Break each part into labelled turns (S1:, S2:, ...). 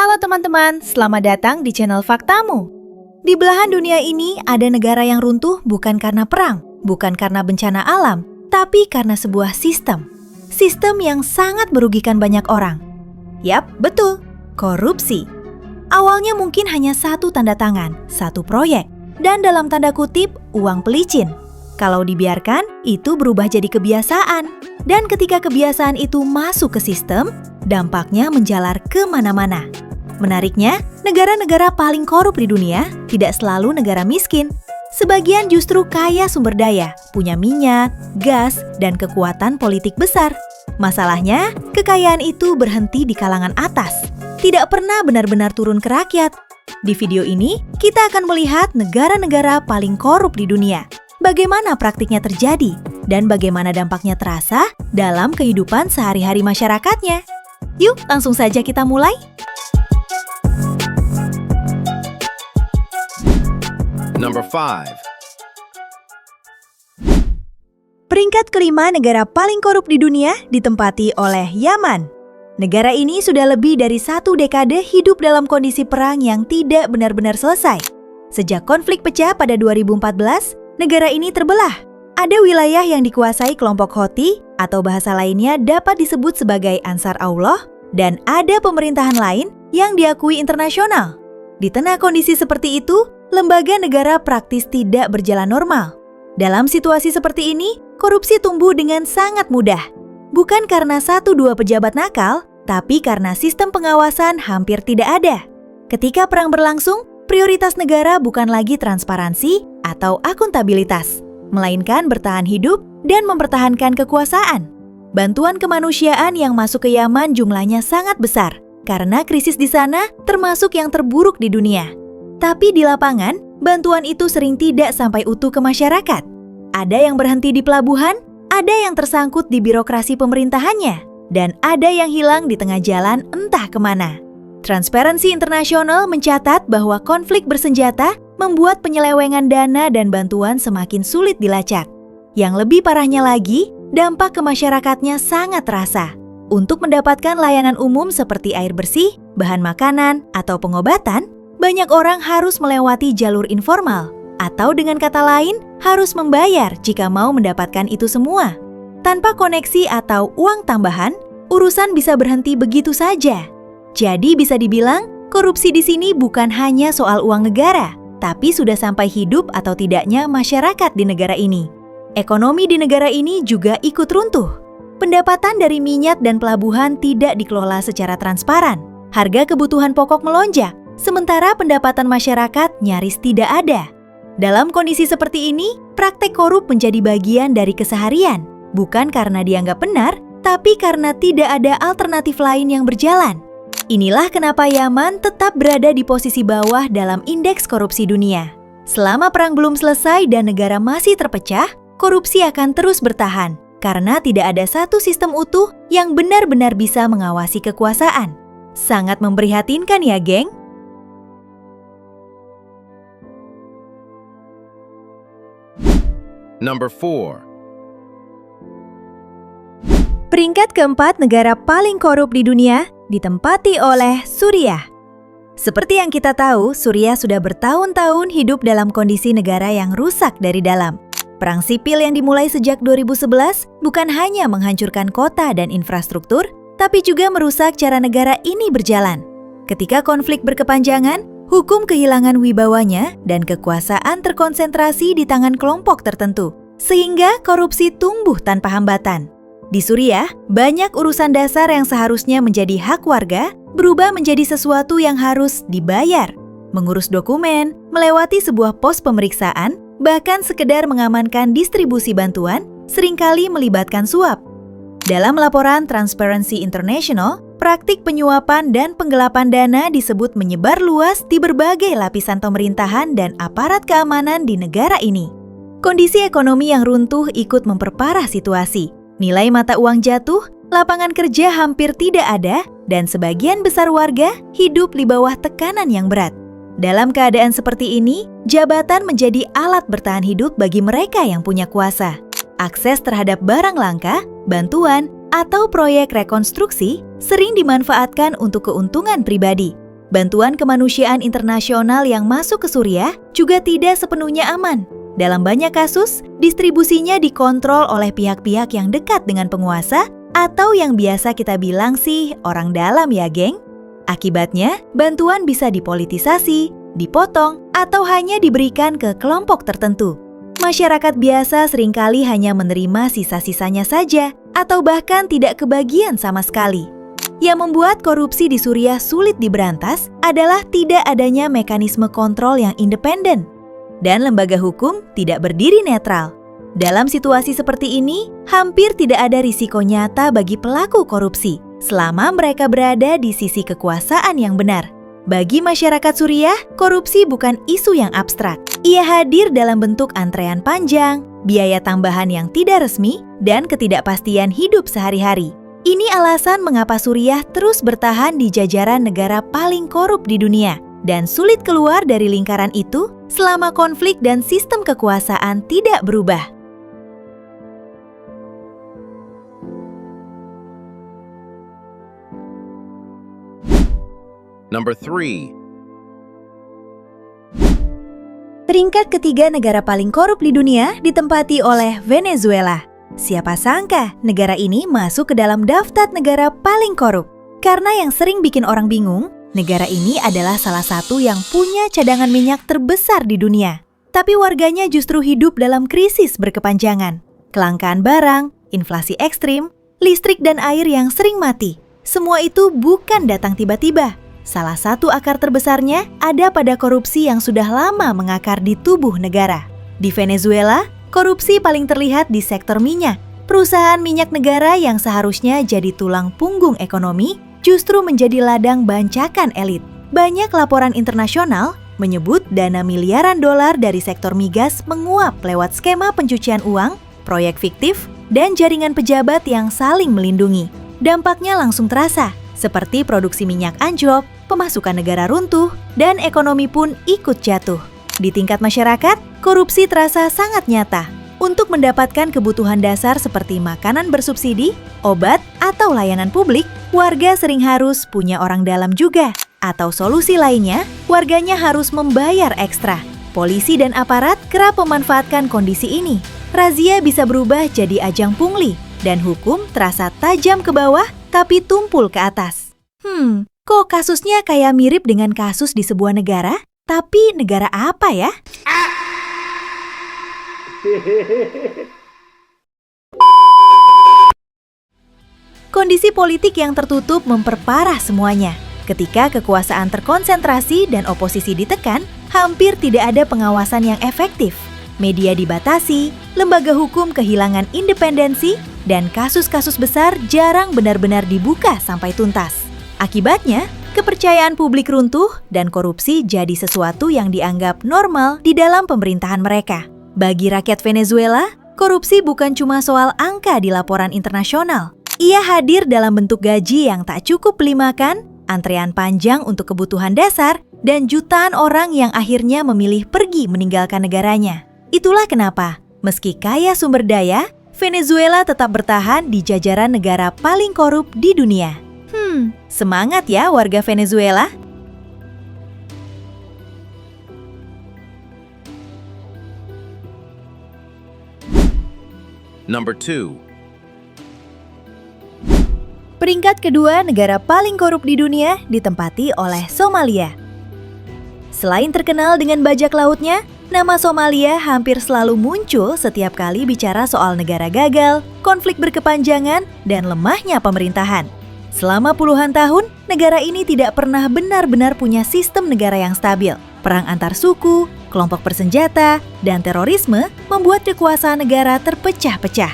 S1: Halo teman-teman, selamat datang di channel Faktamu. Di belahan dunia ini ada negara yang runtuh bukan karena perang, bukan karena bencana alam, tapi karena sebuah sistem. Sistem yang sangat merugikan banyak orang. Yap, betul, korupsi. Awalnya mungkin hanya satu tanda tangan, satu proyek, dan dalam tanda kutip, uang pelicin. Kalau dibiarkan, itu berubah jadi kebiasaan. Dan ketika kebiasaan itu masuk ke sistem, dampaknya menjalar kemana-mana. Menariknya, negara-negara paling korup di dunia tidak selalu negara miskin. Sebagian justru kaya sumber daya, punya minyak, gas, dan kekuatan politik besar. Masalahnya, kekayaan itu berhenti di kalangan atas, tidak pernah benar-benar turun ke rakyat. Di video ini, kita akan melihat negara-negara paling korup di dunia. Bagaimana praktiknya terjadi, dan bagaimana dampaknya terasa dalam kehidupan sehari-hari masyarakatnya. Yuk, langsung saja kita mulai.
S2: Number 5.
S1: Peringkat kelima negara paling korup di dunia ditempati oleh Yaman. Negara ini sudah lebih dari 1 dekade hidup dalam kondisi perang yang tidak benar-benar selesai. Sejak konflik pecah pada 2014, negara ini terbelah. Ada wilayah yang dikuasai kelompok Houthi atau bahasa lainnya dapat disebut sebagai Ansar Allah, dan ada pemerintahan lain yang diakui internasional. Di tengah kondisi seperti itu, lembaga negara praktis tidak berjalan normal. Dalam situasi seperti ini, korupsi tumbuh dengan sangat mudah. Bukan karena 1-2 pejabat nakal, tapi karena sistem pengawasan hampir tidak ada. Ketika perang berlangsung, prioritas negara bukan lagi transparansi atau akuntabilitas, melainkan bertahan hidup dan mempertahankan kekuasaan. Bantuan kemanusiaan yang masuk ke Yaman jumlahnya sangat besar, karena krisis di sana termasuk yang terburuk di dunia. Tapi di lapangan, bantuan itu sering tidak sampai utuh ke masyarakat. Ada yang berhenti di pelabuhan, ada yang tersangkut di birokrasi pemerintahannya, dan ada yang hilang di tengah jalan entah kemana. Transparency International mencatat bahwa konflik bersenjata membuat penyelewengan dana dan bantuan semakin sulit dilacak. Yang lebih parahnya lagi, dampak ke masyarakatnya sangat terasa. Untuk mendapatkan layanan umum seperti air bersih, bahan makanan, atau pengobatan, banyak orang harus melewati jalur informal, atau dengan kata lain, harus membayar jika mau mendapatkan itu semua. Tanpa koneksi atau uang tambahan, urusan bisa berhenti begitu saja. Jadi bisa dibilang, korupsi di sini bukan hanya soal uang negara, tapi sudah sampai hidup atau tidaknya masyarakat di negara ini. Ekonomi di negara ini juga ikut runtuh. Pendapatan dari minyak dan pelabuhan tidak dikelola secara transparan. Harga kebutuhan pokok melonjak, sementara pendapatan masyarakat nyaris tidak ada. Dalam kondisi seperti ini, praktek korup menjadi bagian dari keseharian, bukan karena dianggap benar, tapi karena tidak ada alternatif lain yang berjalan. Inilah kenapa Yaman tetap berada di posisi bawah dalam indeks korupsi dunia. Selama perang belum selesai dan negara masih terpecah, korupsi akan terus bertahan, karena tidak ada satu sistem utuh yang benar-benar bisa mengawasi kekuasaan. Sangat memprihatinkan ya, geng?
S2: Number 4.
S1: Peringkat keempat negara paling korup di dunia ditempati oleh Suriah. Seperti yang kita tahu, Suriah sudah bertahun-tahun hidup dalam kondisi negara yang rusak dari dalam. Perang sipil yang dimulai sejak 2011 bukan hanya menghancurkan kota dan infrastruktur, tapi juga merusak cara negara ini berjalan. Ketika konflik berkepanjangan, hukum kehilangan wibawanya dan kekuasaan terkonsentrasi di tangan kelompok tertentu, sehingga korupsi tumbuh tanpa hambatan. Di Suriah, banyak urusan dasar yang seharusnya menjadi hak warga berubah menjadi sesuatu yang harus dibayar. Mengurus dokumen, melewati sebuah pos pemeriksaan, bahkan sekedar mengamankan distribusi bantuan seringkali melibatkan suap. Dalam laporan Transparency International, praktik penyuapan dan penggelapan dana disebut menyebar luas di berbagai lapisan pemerintahan dan aparat keamanan di negara ini. Kondisi ekonomi yang runtuh ikut memperparah situasi. Nilai mata uang jatuh, lapangan kerja hampir tidak ada, dan sebagian besar warga hidup di bawah tekanan yang berat. Dalam keadaan seperti ini, jabatan menjadi alat bertahan hidup bagi mereka yang punya kuasa. Akses terhadap barang langka, bantuan, atau proyek rekonstruksi sering dimanfaatkan untuk keuntungan pribadi. Bantuan kemanusiaan internasional yang masuk ke Suriah juga tidak sepenuhnya aman. Dalam banyak kasus, distribusinya dikontrol oleh pihak-pihak yang dekat dengan penguasa atau yang biasa kita bilang sih orang dalam ya, geng. Akibatnya, bantuan bisa dipolitisasi, dipotong, atau hanya diberikan ke kelompok tertentu. Masyarakat biasa seringkali hanya menerima sisa-sisanya saja, atau bahkan tidak kebagian sama sekali. Yang membuat korupsi di Suriah sulit diberantas adalah tidak adanya mekanisme kontrol yang independen, dan lembaga hukum tidak berdiri netral. Dalam situasi seperti ini, hampir tidak ada risiko nyata bagi pelaku korupsi, selama mereka berada di sisi kekuasaan yang benar. Bagi masyarakat Suriah, korupsi bukan isu yang abstrak. Ia hadir dalam bentuk antrean panjang, biaya tambahan yang tidak resmi, dan ketidakpastian hidup sehari-hari. Ini alasan mengapa Suriah terus bertahan di jajaran negara paling korup di dunia dan sulit keluar dari lingkaran itu selama konflik dan sistem kekuasaan tidak berubah.
S2: Number 3.
S1: Peringkat ketiga negara paling korup di dunia ditempati oleh Venezuela. Siapa sangka negara ini masuk ke dalam daftar negara paling korup? Karena yang sering bikin orang bingung, negara ini adalah salah satu yang punya cadangan minyak terbesar di dunia. Tapi warganya justru hidup dalam krisis berkepanjangan. Kelangkaan barang, inflasi ekstrim, listrik dan air yang sering mati. Semua itu bukan datang tiba-tiba. Salah satu akar terbesarnya ada pada korupsi yang sudah lama mengakar di tubuh negara. Di Venezuela, korupsi paling terlihat di sektor minyak. Perusahaan minyak negara yang seharusnya jadi tulang punggung ekonomi justru menjadi ladang bancakan elit. Banyak laporan internasional menyebut dana miliaran dolar dari sektor migas menguap lewat skema pencucian uang, proyek fiktif, dan jaringan pejabat yang saling melindungi. Dampaknya langsung terasa, seperti produksi minyak anjlok, pemasukan negara runtuh, dan ekonomi pun ikut jatuh. Di tingkat masyarakat, korupsi terasa sangat nyata. Untuk mendapatkan kebutuhan dasar seperti makanan bersubsidi, obat, atau layanan publik, warga sering harus punya orang dalam juga. Atau solusi lainnya, warganya harus membayar ekstra. Polisi dan aparat kerap memanfaatkan kondisi ini. Razia bisa berubah jadi ajang pungli, dan hukum terasa tajam ke bawah tapi tumpul ke atas. Kok kasusnya kayak mirip dengan kasus di sebuah negara? Tapi negara apa ya? Kondisi politik yang tertutup memperparah semuanya. Ketika kekuasaan terkonsentrasi dan oposisi ditekan, hampir tidak ada pengawasan yang efektif. Media dibatasi, lembaga hukum kehilangan independensi, dan kasus-kasus besar jarang benar-benar dibuka sampai tuntas. Akibatnya, kepercayaan publik runtuh dan korupsi jadi sesuatu yang dianggap normal di dalam pemerintahan mereka. Bagi rakyat Venezuela, korupsi bukan cuma soal angka di laporan internasional. Ia hadir dalam bentuk gaji yang tak cukup beli makan, antrean panjang untuk kebutuhan dasar, dan jutaan orang yang akhirnya memilih pergi meninggalkan negaranya. Itulah kenapa, meski kaya sumber daya, Venezuela tetap bertahan di jajaran negara paling korup di dunia. Semangat ya warga Venezuela!
S2: Number 2.
S1: Peringkat kedua negara paling korup di dunia ditempati oleh Somalia. Selain terkenal dengan bajak lautnya, nama Somalia hampir selalu muncul setiap kali bicara soal negara gagal, konflik berkepanjangan, dan lemahnya pemerintahan. Selama puluhan tahun, negara ini tidak pernah benar-benar punya sistem negara yang stabil. Perang antar suku, kelompok bersenjata, dan terorisme membuat kekuasaan negara terpecah-pecah.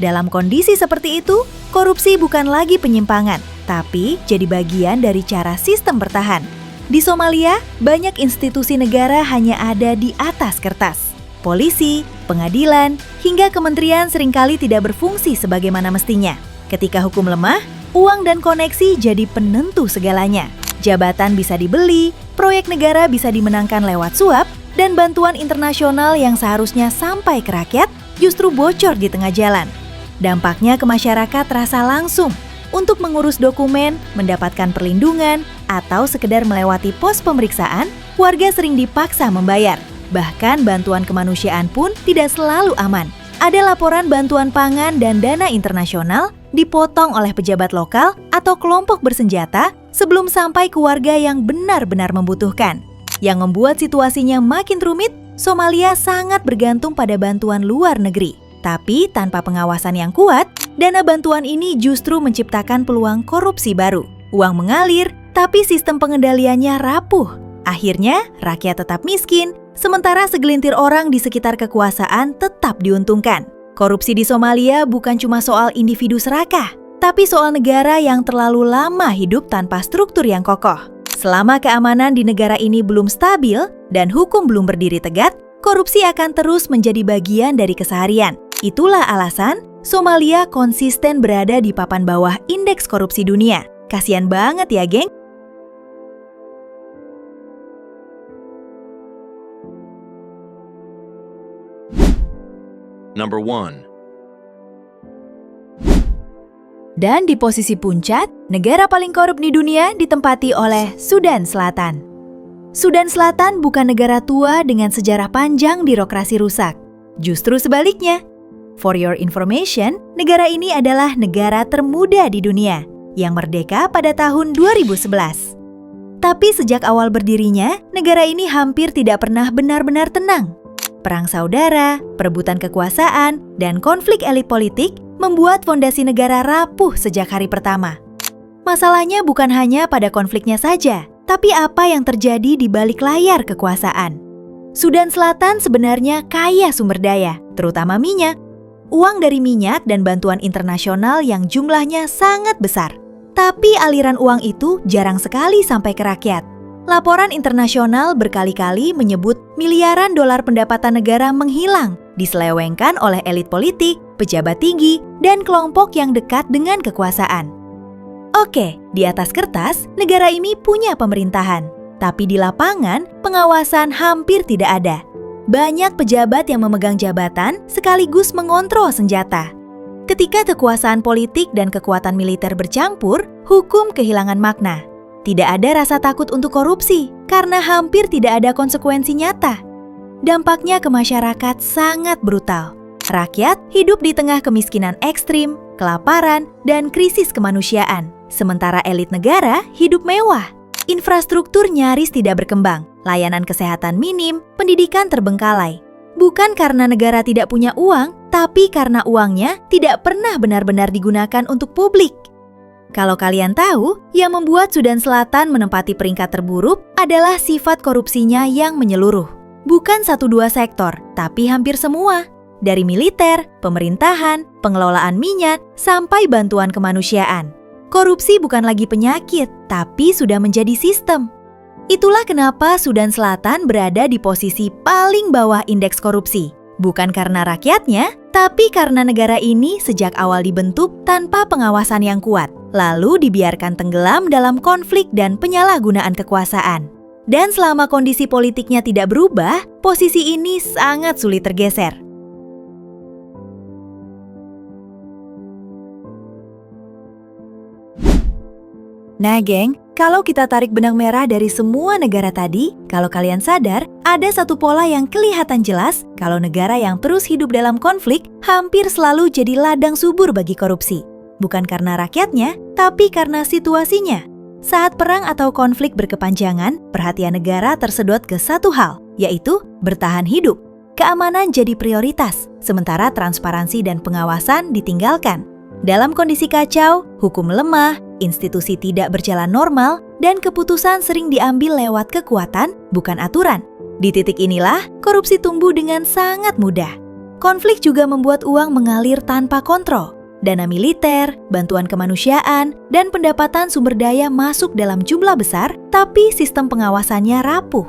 S1: Dalam kondisi seperti itu, korupsi bukan lagi penyimpangan, tapi jadi bagian dari cara sistem bertahan. Di Somalia, banyak institusi negara hanya ada di atas kertas. Polisi, pengadilan, hingga kementerian seringkali tidak berfungsi sebagaimana mestinya. Ketika hukum lemah, uang dan koneksi jadi penentu segalanya. Jabatan bisa dibeli, proyek negara bisa dimenangkan lewat suap, dan bantuan internasional yang seharusnya sampai ke rakyat justru bocor di tengah jalan. Dampaknya ke masyarakat terasa langsung. untuk mengurus dokumen, mendapatkan perlindungan, atau sekedar melewati pos pemeriksaan, warga sering dipaksa membayar. Bahkan bantuan kemanusiaan pun tidak selalu aman. Ada laporan bantuan pangan dan dana internasional dipotong oleh pejabat lokal atau kelompok bersenjata sebelum sampai ke warga yang benar-benar membutuhkan. Yang membuat situasinya makin rumit, Somalia sangat bergantung pada bantuan luar negeri. Tapi tanpa pengawasan yang kuat, dana bantuan ini justru menciptakan peluang korupsi baru. Uang mengalir, tapi sistem pengendaliannya rapuh. Akhirnya, rakyat tetap miskin, sementara segelintir orang di sekitar kekuasaan tetap diuntungkan. Korupsi di Somalia bukan cuma soal individu serakah, tapi soal negara yang terlalu lama hidup tanpa struktur yang kokoh. Selama keamanan di negara ini belum stabil dan hukum belum berdiri tegak, korupsi akan terus menjadi bagian dari keseharian. Itulah alasan Somalia konsisten berada di papan bawah indeks korupsi dunia. Kasian banget ya, geng.
S2: Number 1.
S1: Dan di posisi puncak, negara paling korup di dunia ditempati oleh Sudan Selatan. Sudan Selatan bukan negara tua dengan sejarah panjang birokrasi rusak. Justru sebaliknya. For your information, negara ini adalah negara termuda di dunia yang merdeka pada tahun 2011. Tapi sejak awal berdirinya, negara ini hampir tidak pernah benar-benar tenang. Perang saudara, perebutan kekuasaan, dan konflik elit politik membuat fondasi negara rapuh sejak hari pertama. Masalahnya bukan hanya pada konfliknya saja, tapi apa yang terjadi di balik layar kekuasaan. Sudan Selatan sebenarnya kaya sumber daya, terutama minyak. Uang dari minyak dan bantuan internasional yang jumlahnya sangat besar. Tapi aliran uang itu jarang sekali sampai ke rakyat. Laporan internasional berkali-kali menyebut miliaran dolar pendapatan negara menghilang, diselewengkan oleh elit politik, pejabat tinggi, dan kelompok yang dekat dengan kekuasaan. Oke, di atas kertas, negara ini punya pemerintahan. Tapi di lapangan, pengawasan hampir tidak ada. Banyak pejabat yang memegang jabatan sekaligus mengontrol senjata. Ketika kekuasaan politik dan kekuatan militer bercampur, hukum kehilangan makna. Tidak ada rasa takut untuk korupsi karena hampir tidak ada konsekuensi nyata. Dampaknya ke masyarakat sangat brutal. Rakyat hidup di tengah kemiskinan ekstrim, kelaparan, dan krisis kemanusiaan. Sementara elit negara hidup mewah. Infrastruktur nyaris tidak berkembang, layanan kesehatan minim, pendidikan terbengkalai. Bukan karena negara tidak punya uang, tapi karena uangnya tidak pernah benar-benar digunakan untuk publik. Kalau kalian tahu, yang membuat Sudan Selatan menempati peringkat terburuk adalah sifat korupsinya yang menyeluruh. Bukan 1-2 sektor, tapi hampir semua. Dari militer, pemerintahan, pengelolaan minyak, sampai bantuan kemanusiaan. Korupsi bukan lagi penyakit, tapi sudah menjadi sistem. Itulah kenapa Sudan Selatan berada di posisi paling bawah indeks korupsi. Bukan karena rakyatnya, tapi karena negara ini sejak awal dibentuk tanpa pengawasan yang kuat, lalu dibiarkan tenggelam dalam konflik dan penyalahgunaan kekuasaan. Dan selama kondisi politiknya tidak berubah, posisi ini sangat sulit tergeser. Nah geng, kalau kita tarik benang merah dari semua negara tadi, kalau kalian sadar, ada satu pola yang kelihatan jelas kalau negara yang terus hidup dalam konflik hampir selalu jadi ladang subur bagi korupsi. Bukan karena rakyatnya, tapi karena situasinya. Saat perang atau konflik berkepanjangan, perhatian negara tersedot ke satu hal, yaitu bertahan hidup. Keamanan jadi prioritas, sementara transparansi dan pengawasan ditinggalkan. Dalam kondisi kacau, hukum lemah, institusi tidak berjalan normal, dan keputusan sering diambil lewat kekuatan, bukan aturan. Di titik inilah, korupsi tumbuh dengan sangat mudah. Konflik juga membuat uang mengalir tanpa kontrol. Dana militer, bantuan kemanusiaan, dan pendapatan sumber daya masuk dalam jumlah besar, tapi sistem pengawasannya rapuh.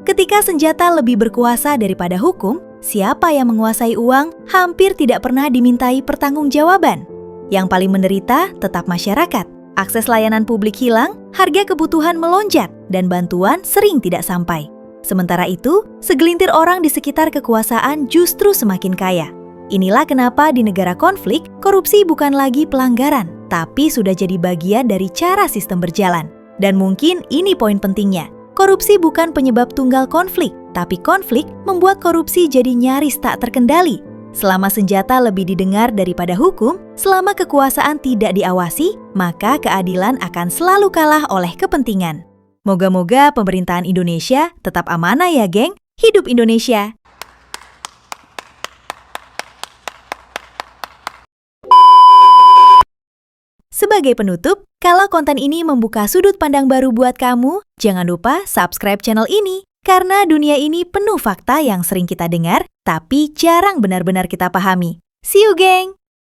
S1: Ketika senjata lebih berkuasa daripada hukum, siapa yang menguasai uang hampir tidak pernah dimintai pertanggungjawaban. Yang paling menderita tetap masyarakat. Akses layanan publik hilang, harga kebutuhan melonjak, dan bantuan sering tidak sampai. Sementara itu, segelintir orang di sekitar kekuasaan justru semakin kaya. Inilah kenapa di negara konflik, korupsi bukan lagi pelanggaran, tapi sudah jadi bagian dari cara sistem berjalan. Dan mungkin ini poin pentingnya. Korupsi bukan penyebab tunggal konflik, tapi konflik membuat korupsi jadi nyaris tak terkendali. Selama senjata lebih didengar daripada hukum, selama kekuasaan tidak diawasi, maka keadilan akan selalu kalah oleh kepentingan. Moga-moga pemerintahan Indonesia tetap amanah ya, geng. Hidup Indonesia! Sebagai penutup, kalau konten ini membuka sudut pandang baru buat kamu, jangan lupa subscribe channel ini. Karena dunia ini penuh fakta yang sering kita dengar, tapi jarang benar-benar kita pahami. See you, geng!